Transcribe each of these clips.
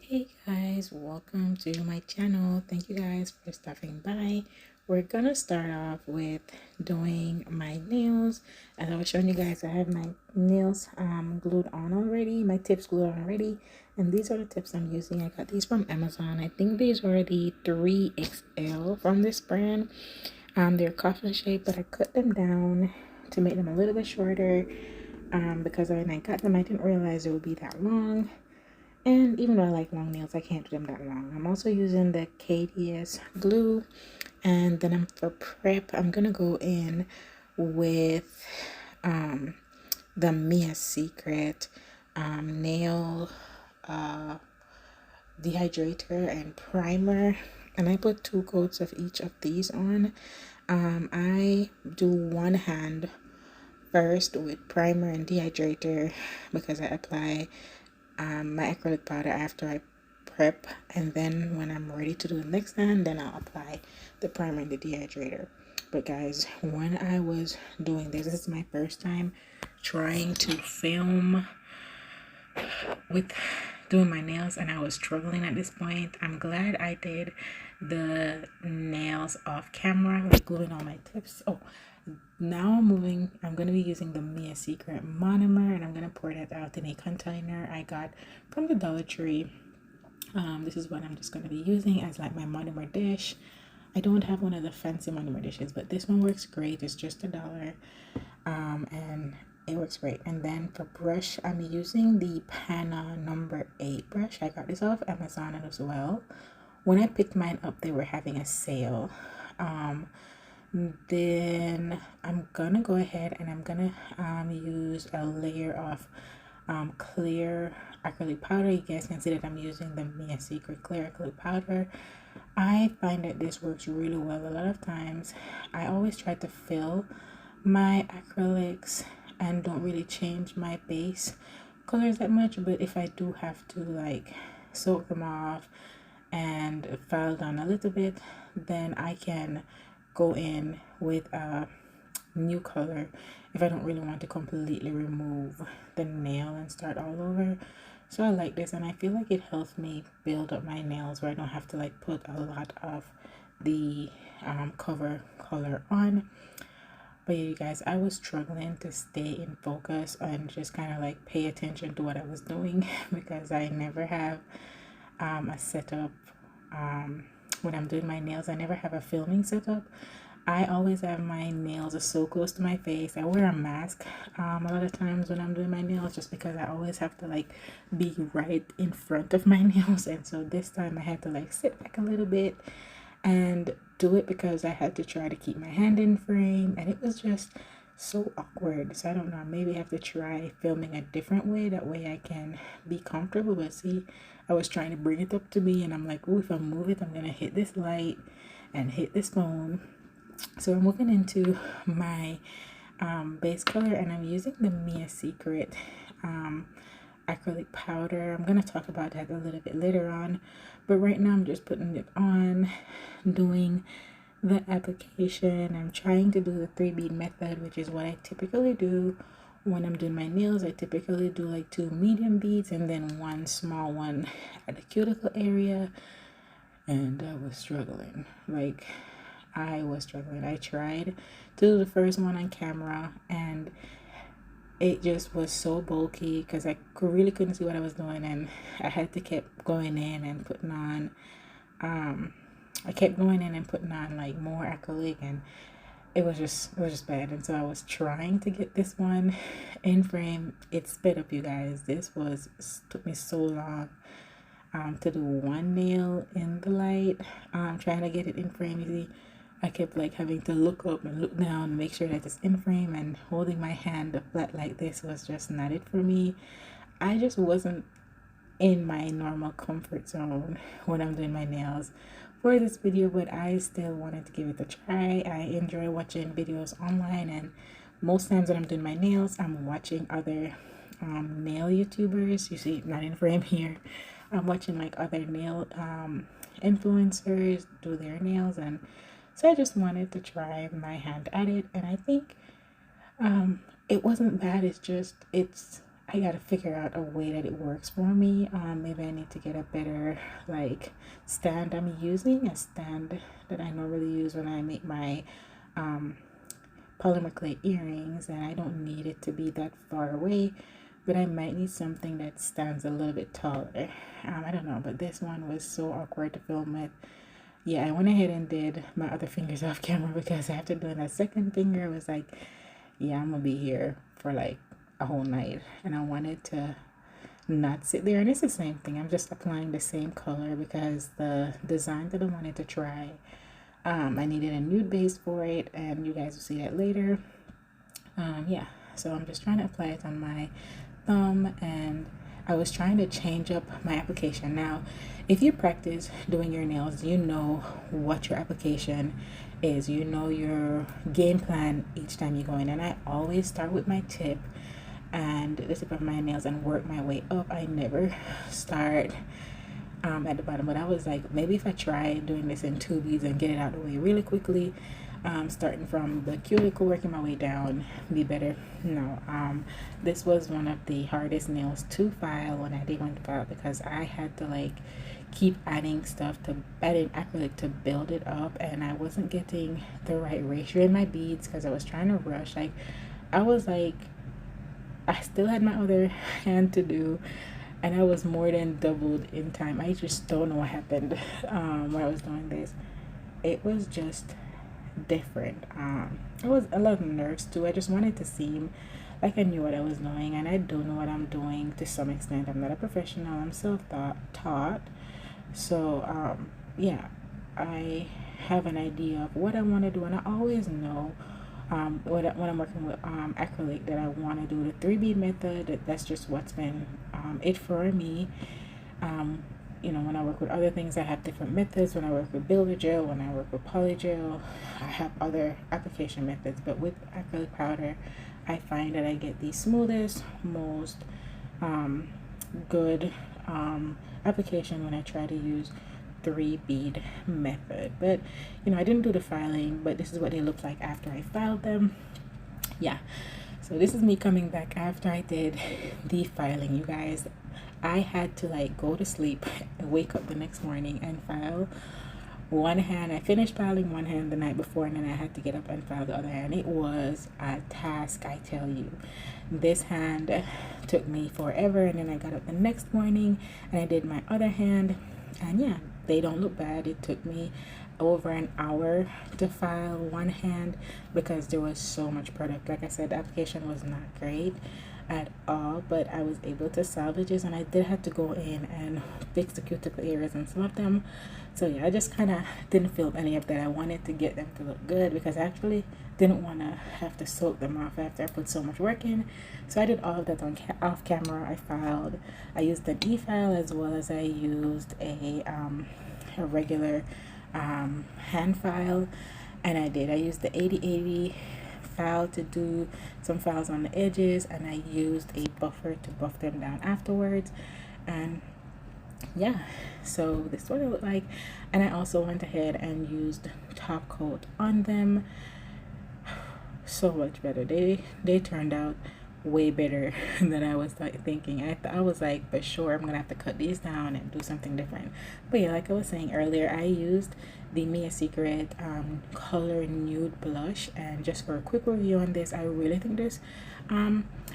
Hey guys, welcome to my channel. Thank you guys for stopping by. We're gonna start off with doing my nails. As I was showing you guys, I have my nails glued on already, my tips glued on already, and these are the tips I'm using. I got these from Amazon. I think these are the 3XL from this brand. They're coffin shaped, but I cut them down to make them a little bit shorter because when I got them I didn't realize it would be that long. And even though I like long nails, I can't do them that long. I'm also using the KDS glue. And then for prep, I'm going to go in with the Mia Secret nail dehydrator and primer. And I put 2 coats of each of these on. I do one hand first with primer and dehydrator because I apply my acrylic powder after I prep, and then when I'm ready to do the next hand, then I'll apply the primer and the dehydrator. But guys, when I was doing this is my first time trying to film with doing my nails, and I was struggling at this point. I'm glad I did the nails off camera, like gluing all my tips. Now I'm going to be using the Mia Secret monomer, and I'm going to pour that out in a container I got from the Dollar Tree. This is what I'm just going to be using as like my monomer dish. I don't have one of the fancy monomer dishes, but this one works great. It's just $1, and it works great. And then for brush, I'm using the Pana number 8 brush. I got this off Amazon as well. When I picked mine up, they were having a sale. Then I'm gonna go ahead and I'm gonna use a layer of clear acrylic powder. You guys can see that I'm using the Mia Secret clear acrylic powder. I find that this works really well. A lot of times I always try to fill my acrylics and don't really change my base colors that much, but if I do have to like soak them off and file down a little bit, then I can go in with a new color if I don't really want to completely remove the nail and start all over. So I like this, and I feel like it helps me build up my nails where I don't have to like put a lot of the cover color on. But yeah, you guys, I was struggling to stay in focus and just kind of like pay attention to what I was doing because I never have a setup when I'm doing my nails. I never have a filming setup. I always have my nails so close to my face. I wear a mask a lot of times when I'm doing my nails just because I always have to like be right in front of my nails. And so this time I had to like sit back a little bit and do it because I had to try to keep my hand in frame, and it was just so awkward. So I don't know, maybe I have to try filming a different way, that way I can be comfortable. But see, I was trying to bring it up to me, and I'm like, oh, if I move it, I'm gonna hit this light and hit this phone. So I'm moving into my base color, and I'm using the Mia Secret acrylic powder. I'm going to talk about that a little bit later on, but right now I'm just putting it on, doing the application. I'm trying to do the 3-bead method, which is what I typically do when I'm doing my nails. I typically do like 2 medium beads and then 1 small one at the cuticle area, and I was struggling. I tried to do the first one on camera, and it just was so bulky because I really couldn't see what I was doing, and I had to keep going in and putting on like more acrylic, and it was just bad. And so I was trying to get this one in frame. It sped up, you guys. Took me so long to do one nail in the light, trying to get it in frame. You see, I kept like having to look up and look down and make sure that it's in frame, and holding my hand flat like this was just not it for me. I just wasn't in my normal comfort zone when I'm doing my nails for this video, but I still wanted to give it a try. I enjoy watching videos online, and most times when I'm doing my nails, I'm watching other nail YouTubers. You see, not in frame here. I'm watching like other nail influencers do their nails, and so I just wanted to try my hand at it, and I think it wasn't bad. I gotta figure out a way that it works for me. Maybe I need to get a better like stand. I'm using a stand that I normally use when I make my um, polymer clay earrings, and I don't need it to be that far away, but I might need something that stands a little bit taller. I don't know, but this one was so awkward to film with. Yeah, I went ahead and did my other fingers off camera because after doing that second finger, it was like, yeah, I'm gonna be here for like a whole night, and I wanted to not sit there. And it's the same thing, I'm just applying the same color because the design that I wanted to try, I needed a nude base for it, and you guys will see that later. Yeah, so I'm just trying to apply it on my thumb, and I was trying to change up my application. Now, if you practice doing your nails, you know what your application is, you know your game plan each time you go in. And I always start with my tip and the tip of my nails and work my way up. I never start at the bottom. But I was like, maybe if I try doing this in two beads and get it out of the way really quickly, starting from the cuticle, working my way down, be better. No, this was one of the hardest nails to file when I did want to file, because I had to like keep adding acrylic to build it up, and I wasn't getting the right ratio in my beads because I was trying to rush. Like I was like, I still had my other hand to do, and I was more than doubled in time. I just don't know what happened when I was doing this. It was just different. It was a lot of nerves too. I just wanted to seem like I knew what I was doing, and I don't know what I'm doing to some extent. I'm not a professional, I'm self-taught. So yeah, I have an idea of what I want to do, and I always know when I'm working with acrylic that I want to do the 3 bead method. That's just what's been it for me. You know, when I work with other things, I have different methods. When I work with builder gel, when I work with poly gel, I have other application methods. But with acrylic powder, I find that I get the smoothest, most good application when I try to use 3 bead method. But you know, I didn't do the filing, but this is what they look like after I filed them. Yeah, so this is me coming back after I did the filing, you guys. I had to like go to sleep and wake up the next morning and file one hand. I finished filing one hand the night before, and then I had to get up and file the other hand. It was a task, I tell you. This hand took me forever, and then I got up the next morning and I did my other hand, and yeah, they don't look bad. It took me over an hour to file one hand because there was so much product. Like I said, the application was not great at all, but I was able to salvage it, and I did have to go in and fix the cuticle areas and some of them. So yeah, I just kind of didn't film any of that. I wanted to get them to look good because I actually didn't want to have to soak them off after I put so much work in. So I did all of that on off camera. I filed. I used an e-file as well as I used a regular hand file, and I used the 8080 file to do some files on the edges, and I used a buffer to buff them down afterwards. And yeah, so this is what it looked like. And I also went ahead and used top coat on them. So much better. They turned out way better than I was like thinking. I was like, for sure I'm gonna have to cut these down and do something different. But yeah, like I was saying earlier, I used the Mia Secret color nude blush, and just for a quick review on this, I really think this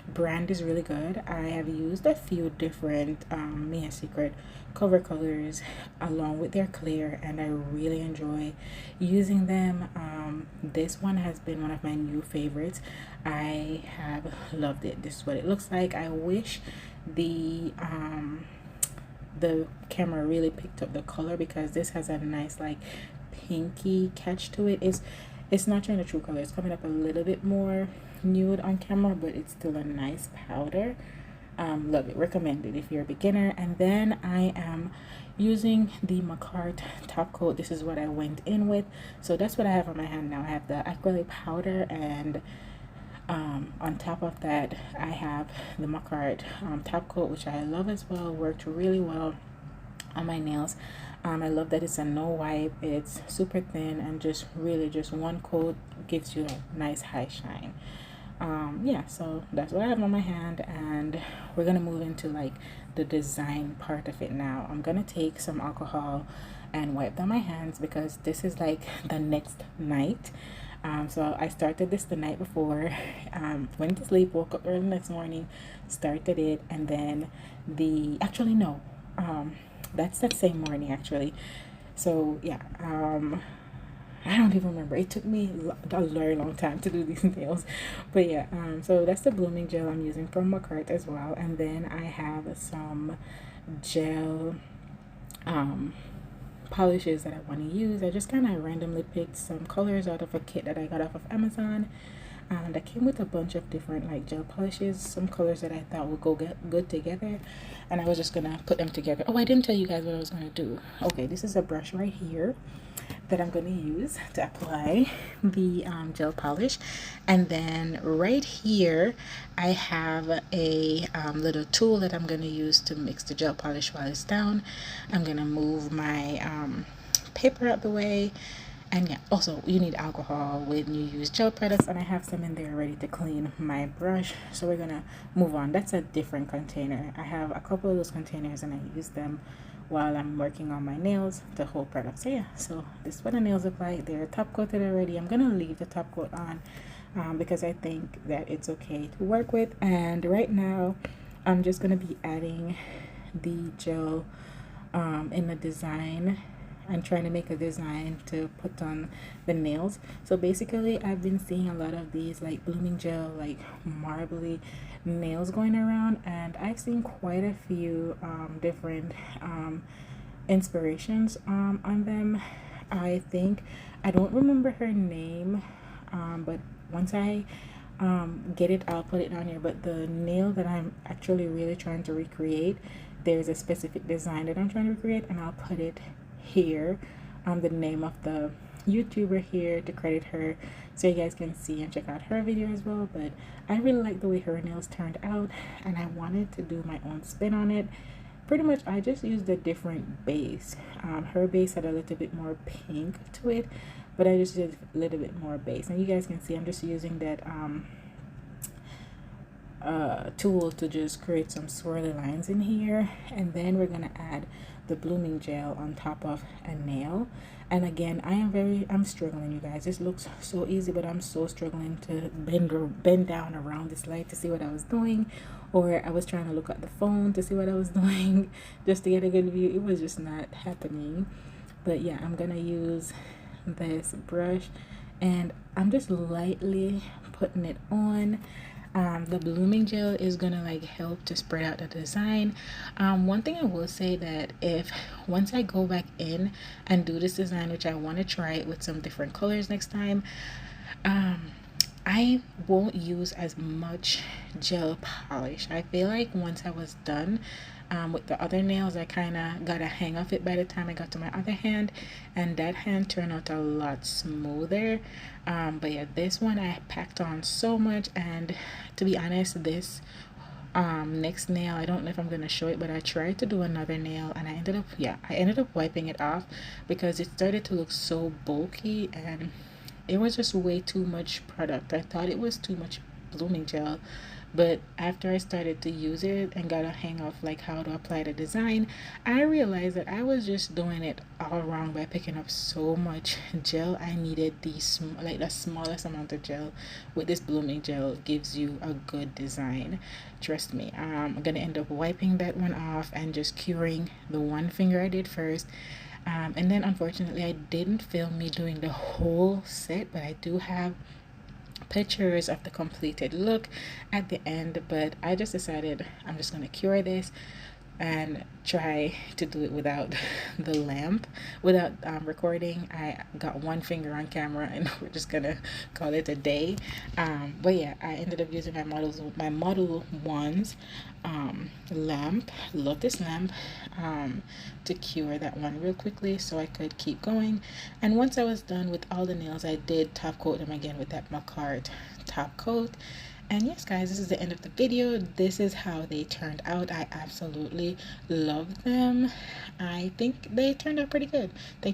brand is really good. I have used a few different Mia Secret cover colors along with their clear, and I really enjoy using them. This one has been one of my new favorites. I have loved it. This is what it looks like. I wish the camera really picked up the color, because this has a nice like pinky catch to it. It's not showing the true color. It's coming up a little bit more nude on camera, but it's still a nice powder. Love it. Recommend it if you're a beginner. And then I am using the Macart top coat. This is what I went in with. So that's what I have on my hand now. I have the acrylic powder, and on top of that I have the Macart top coat, which I love as well. Worked really well on my nails. I love that it's a no wipe. It's super thin, and just really just one coat gives you a nice high shine. Yeah, so that's what I have on my hand, and we're gonna move into like the design part of it now. I'm gonna take some alcohol and wipe down my hands because this is like the next night. So I started this the night before, went to sleep, woke up early next morning, started it, and then the actually no, that's that same morning actually. So yeah, I don't even remember. It took me a very long time to do these nails, but yeah. So that's the blooming gel I'm using from my cart as well, and then I have some gel polishes that I want to use. I just kind of randomly picked some colors out of a kit that I got off of Amazon. That came with a bunch of different like gel polishes, some colors that I thought would go good together, and I was just gonna put them together. Oh, I didn't tell you guys what I was gonna do. Okay, this is a brush right here that I'm gonna use to apply the gel polish, and then right here I have a little tool that I'm gonna use to mix the gel polish while it's down. I'm gonna move my paper out the way. And yeah, also you need alcohol when you use gel products, and I have some in there ready to clean my brush. So we're gonna move on. That's a different container. I have a couple of those containers and I use them while I'm working on my nails to hold products. So yeah, so this is what the nails look like. They're top coated already. I'm gonna leave the top coat on because I think that it's okay to work with. And right now I'm just gonna be adding the gel in the design. I'm trying to make a design to put on the nails. So basically I've been seeing a lot of these like blooming gel, like marbly nails going around, and I've seen quite a few different inspirations on them. I think I don't remember her name, but once I get it, I'll put it on here. But the nail that I'm actually really trying to recreate, there's a specific design that I'm trying to recreate, and I'll put it here, the name of the YouTuber here to credit her, so you guys can see and check out her video as well. But I really like the way her nails turned out, and I wanted to do my own spin on it. Pretty much I just used a different base. Her base had a little bit more pink to it, but I just did a little bit more base, and you guys can see I'm just using that tool to just create some swirly lines in here. And then we're gonna add the blooming gel on top of a nail. And again, I'm struggling, you guys. This looks so easy, but I'm so struggling to bend down around this light to see what I was doing, or I was trying to look at the phone to see what I was doing just to get a good view. It was just not happening. But yeah, I'm gonna use this brush and I'm just lightly putting it on. The blooming gel is gonna like help to spread out the design. One thing I will say, that if once I go back in and do this design, which I want to try it with some different colors next time, I won't use as much gel polish. I feel like once I was done with the other nails, I kind of got a hang of it by the time I got to my other hand, and that hand turned out a lot smoother. But yeah, this one I packed on so much, and to be honest, this next nail, I don't know if I'm gonna show it, but I tried to do another nail and I ended up wiping it off because it started to look so bulky and it was just way too much product. I thought it was too much blooming gel, but after I started to use it and got a hang of like how to apply the design, I realized that I was just doing it all wrong by picking up so much gel. I needed the smallest amount of gel. With this blooming gel, gives you a good design, trust me. I'm gonna end up wiping that one off and just curing the one finger I did first. And then unfortunately I didn't film me doing the whole set, but I do have pictures of the completed look at the end. But I just decided I'm just going to cure this and try to do it without the lamp, without recording. I got one finger on camera and we're just gonna call it a day. But yeah, I ended up using my Model 1's lamp. Love this lamp, to cure that one real quickly so I could keep going. And once I was done with all the nails, I did top coat them again with that Macart top coat. And yes guys, this is the end of the video. This is how they turned out. I absolutely love them. I think they turned out pretty good. Thank